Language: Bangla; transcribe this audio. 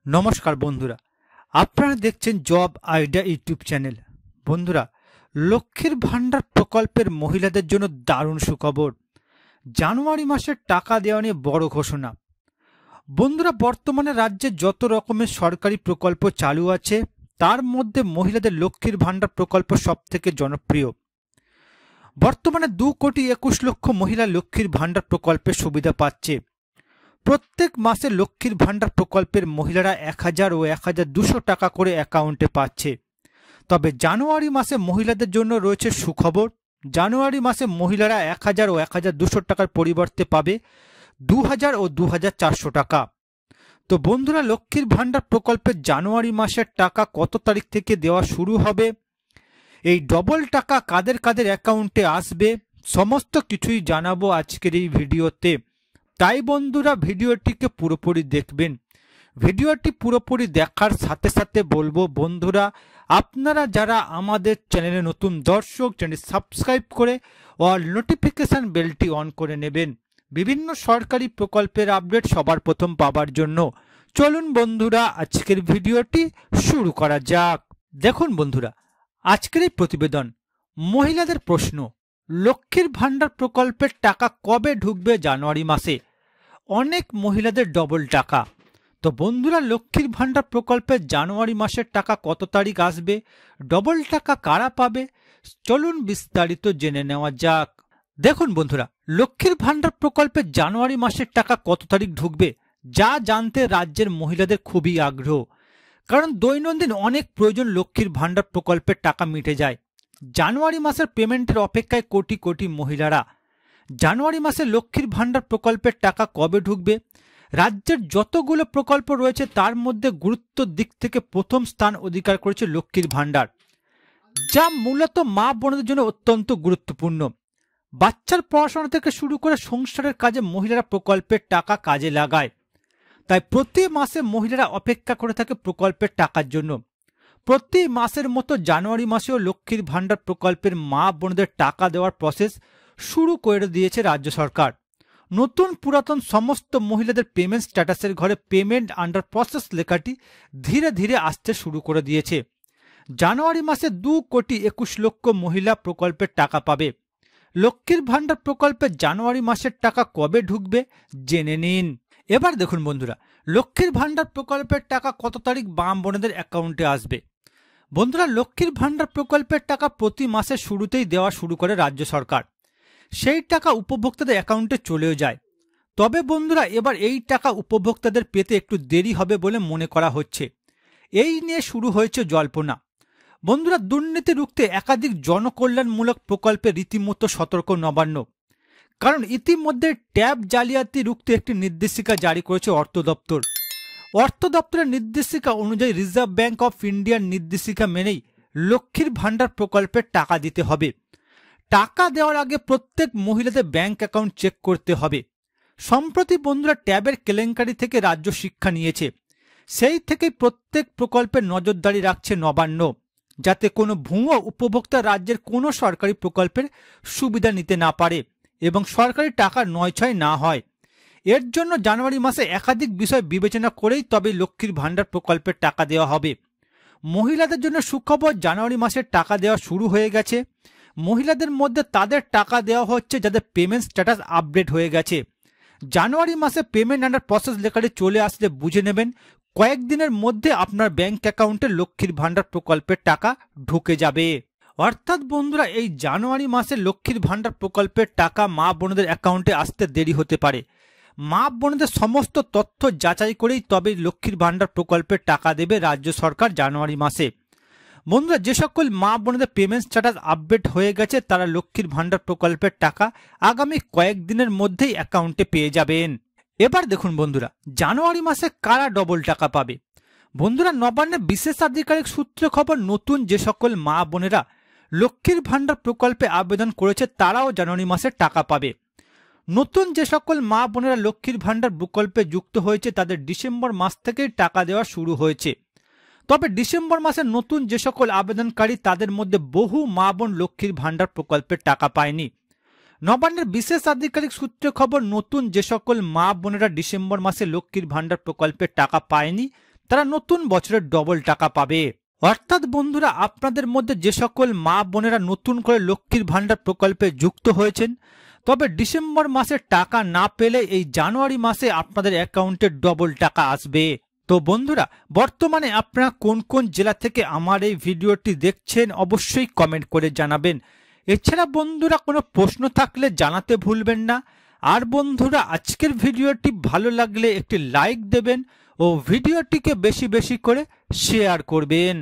নমস্কার বন্ধুরা, আপনারা দেখছেন জব আইডিয়া ইউটিউব চ্যানেল। বন্ধুরা, লক্ষ্মীর ভান্ডার প্রকল্পের মহিলাদের জন্য দারুণ সুখবর। জানুয়ারি মাসের টাকা দেওয়া নিয়ে বড় ঘোষণা। বন্ধুরা, বর্তমানে রাজ্যে যত রকমের সরকারি প্রকল্প চালু আছে তার মধ্যে মহিলাদের লক্ষ্মীর ভান্ডার প্রকল্প সবথেকে জনপ্রিয়। বর্তমানে 2,21,00,000 মহিলা লক্ষ্মীর ভান্ডার প্রকল্পের সুবিধা পাচ্ছে। প্রত্যেক মাসে লক্ষ্মীর ভান্ডার প্রকল্পের মহিলারা 1,000 ও 1,200 টাকা করে অ্যাকাউন্টে পাচ্ছে। তবে জানুয়ারি মাসে মহিলাদের জন্য রয়েছে সুখবর। জানুয়ারি মাসে মহিলারা 1,000 ও 1,200 টাকার পরিবর্তে পাবে 2,000 ও 2,400 টাকা। তো বন্ধুরা, লক্ষ্মীর ভান্ডার প্রকল্পের জানুয়ারি মাসের টাকা কত তারিখ থেকে দেওয়া শুরু হবে, এই ডবল টাকা কাদের কাদের অ্যাকাউন্টে আসবে, সমস্ত কিছুই জানাবো আজকের এই ভিডিওতে। তাই বন্ধুরা, ভিডিওটিকে পুরোপুরি দেখবেন। ভিডিওটি পুরোপুরি দেখার সাথে সাথে বলবো বন্ধুরা, আপনারা যারা আমাদের চ্যানেলে নতুন দর্শক, চ্যানেল সাবস্ক্রাইব করে অল নোটিফিকেশান বেলটি অন করে নেবেন বিভিন্ন সরকারি প্রকল্পের আপডেট সবার প্রথম পাবার জন্য। চলুন বন্ধুরা, আজকের ভিডিওটি শুরু করা যাক। দেখুন বন্ধুরা, আজকের এই প্রতিবেদন মহিলাদের প্রশ্ন, লক্ষ্মীর ভান্ডার প্রকল্পের টাকা কবে ঢুকবে জানুয়ারি মাসে? অনেক মহিলাদের ডবল টাকা। তো বন্ধুরা, লক্ষ্মীর ভান্ডার প্রকল্পের জানুয়ারি মাসের টাকা কত তারিখ আসবে, ডবল টাকা কারা পাবে, চলুন বিস্তারিত জেনে নেওয়া যাক। দেখুন বন্ধুরা, লক্ষ্মীর ভান্ডার প্রকল্পের জানুয়ারি মাসের টাকা কত তারিখ ঢুকবে যা জানতে রাজ্যের মহিলাদের খুবই আগ্রহ। কারণ দৈনন্দিন অনেক প্রয়োজন লক্ষ্মীর ভান্ডার প্রকল্পের টাকা মিটে যায়। জানুয়ারি মাসের পেমেন্টের অপেক্ষায় কোটি কোটি মহিলারা। জানুয়ারি মাসে লক্ষ্মীর ভান্ডার প্রকল্পের টাকা কবে ঢুকবে? রাজ্যের যতগুলো প্রকল্প রয়েছে তার মধ্যে গুরুত্বের দিক থেকে প্রথম স্থান অধিকার করেছে লক্ষ্মীর ভান্ডার, যা মূলত মা বোনদের জন্য অত্যন্ত গুরুত্বপূর্ণ। বাচ্চার পড়াশোনা থেকে শুরু করে সংসারের কাজে মহিলারা প্রকল্পের টাকা কাজে লাগায়। তাই প্রতি মাসে মহিলারা অপেক্ষা করে থাকে প্রকল্পের টাকার জন্য। প্রতি মাসের মতো জানুয়ারি মাসেও লক্ষ্মীর ভান্ডার প্রকল্পের মা বোনদের টাকা দেওয়ার প্রসেস শুরু করে দিয়েছে রাজ্য সরকার। নতুন পুরাতন সমস্ত মহিলাদের পেমেন্ট স্ট্যাটাসের ঘরে পেমেন্ট আন্ডার প্রসেস লেখাটি ধীরে ধীরে আসতে শুরু করে দিয়েছে। জানুয়ারি মাসে 2,21,00,000 মহিলা প্রকল্পের টাকা পাবে। লক্ষ্মীর ভান্ডার প্রকল্পে জানুয়ারি মাসের টাকা কবে ঢুকবে জেনে নিন। এবার দেখুন বন্ধুরা, লক্ষ্মীর ভান্ডার প্রকল্পের টাকা কত তারিখ বাম বোনেদের অ্যাকাউন্টে আসবে। বন্ধুরা, লক্ষ্মীর ভান্ডার প্রকল্পের টাকা প্রতি মাসের শুরুতেই দেওয়া শুরু করে রাজ্য সরকার। সেই টাকা উপভোক্তাদের অ্যাকাউন্টে চলেও যায়। তবে বন্ধুরা, এবার এই টাকা উপভোক্তাদের পেতে একটু দেরি হবে বলে মনে করা হচ্ছে। এই নিয়ে শুরু হয়েছে জল্পনা। বন্ধুরা, দুর্নীতি রুখতে একাধিক জনকল্যাণমূলক প্রকল্পে রীতিমতো সতর্ক নবান্ন। কারণ ইতিমধ্যে ট্যাব জালিয়াতি রুখতে একটি নির্দেশিকা জারি করেছে অর্থ দপ্তর। অর্থ দপ্তরের নির্দেশিকা অনুযায়ী রিজার্ভ ব্যাঙ্ক অফ ইন্ডিয়ার নির্দেশিকা মেনেই লক্ষ্মীর ভান্ডার প্রকল্পের টাকা দিতে হবে। টাকা দেওয়ার আগে প্রত্যেক মহিলাদের ব্যাংক অ্যাকাউন্ট চেক করতে হবে। সম্প্রতি বন্ধুরা, ট্যাবের কেলেঙ্কারি থেকে রাজ্য শিক্ষা নিয়েছে। সেই থেকেই প্রত্যেক প্রকল্পে নজরদারি রাখছে নবান্ন, যাতে কোনো ভুয়ো উপভোক্তা রাজ্যের কোনো সরকারি প্রকল্পের সুবিধা নিতে না পারে এবং সরকারি টাকা নয়ছয় না হয়। এর জন্য জানুয়ারি মাসে একাধিক বিষয় বিবেচনা করেই তবে লক্ষ্মীর ভান্ডার প্রকল্পের টাকা দেওয়া হবে। মহিলাদের জন্য সুখবর, জানুয়ারি মাসের টাকা দেওয়া শুরু হয়ে গেছে। মহিলাদের মধ্যে তাদের টাকা দেওয়া হচ্ছে যাদের পেমেন্ট স্ট্যাটাস আপডেট হয়ে গেছে। জানুয়ারি মাসে পেমেন্ট আন্ডার প্রসেস লেখাটি চলে আসলে বুঝে নেবেন কয়েকদিনের মধ্যে আপনার ব্যাংক অ্যাকাউন্টে লক্ষ্মীর ভান্ডার প্রকল্পের টাকা ঢুকে যাবে। অর্থাৎ বন্ধুরা, এই জানুয়ারি মাসে লক্ষ্মীর ভান্ডার প্রকল্পের টাকা মা বোনদের অ্যাকাউন্টে আসতে দেরি হতে পারে। মা বোনদের সমস্ত তথ্য যাচাই করেই তবে লক্ষ্মীর ভান্ডার প্রকল্পের টাকা দেবে রাজ্য সরকার জানুয়ারি মাসে। বন্ধুরা, যে সকল মা বোনদের পেমেন্ট স্ট্যাটাস আপডেট হয়ে গেছে তারা লক্ষ্মীর ভান্ডার প্রকল্পের টাকা আগামী কয়েকদিনের মধ্যেই অ্যাকাউন্টে পেয়ে যাবেন। এবার দেখুন বন্ধুরা, জানুয়ারি মাসে কারা ডবল টাকা পাবে। বন্ধুরা, নবান্নের বিশেষ আধিকারিক সূত্রে খবর, নতুন যে সকল মা বোনেরা লক্ষ্মীর ভান্ডার প্রকল্পে আবেদন করেছে তারাও জানুয়ারি মাসে টাকা পাবে। নতুন যে সকল মা বোনেরা লক্ষ্মীর ভান্ডার প্রকল্পে যুক্ত হয়েছে তাদের ডিসেম্বর মাস থেকেই টাকা দেওয়া শুরু হয়েছে। তবে ডিসেম্বর মাসে নতুন যে সকল আবেদনকারী তাদের মধ্যে বহু মা বোন লক্ষ্মীর ভান্ডার প্রকল্পের টাকা পায়নি। নবান্নের বিশেষ আধিকারিক সূত্রে খবর, নতুন যে সকল মা বোনেরা ডিসেম্বর মাসে লক্ষ্মীর ভান্ডার প্রকল্পের টাকা পায়নি তারা নতুন বছরের ডবল টাকা পাবে। অর্থাৎ বন্ধুরা, আপনাদের মধ্যে যে সকল মা বোনেরা নতুন করে লক্ষ্মীর ভাণ্ডার প্রকল্পে যুক্ত হয়েছেন, তবে ডিসেম্বর মাসে টাকা না পেলে এই জানুয়ারি মাসে আপনাদের অ্যাকাউন্টে ডবল টাকা আসবে। তো বন্ধুরা, বর্তমানে আপনারা কোন কোন জেলা থেকে আমার এই ভিডিওটি দেখছেন অবশ্যই কমেন্ট করে জানাবেন। এছাড়া বন্ধুরা, কোনো প্রশ্ন থাকলে জানাতে ভুলবেন না। আর বন্ধুরা, আজকের ভিডিওটি ভালো লাগলে একটি লাইক দেবেন ও ভিডিওটিকে বেশি বেশি করে শেয়ার করবেন।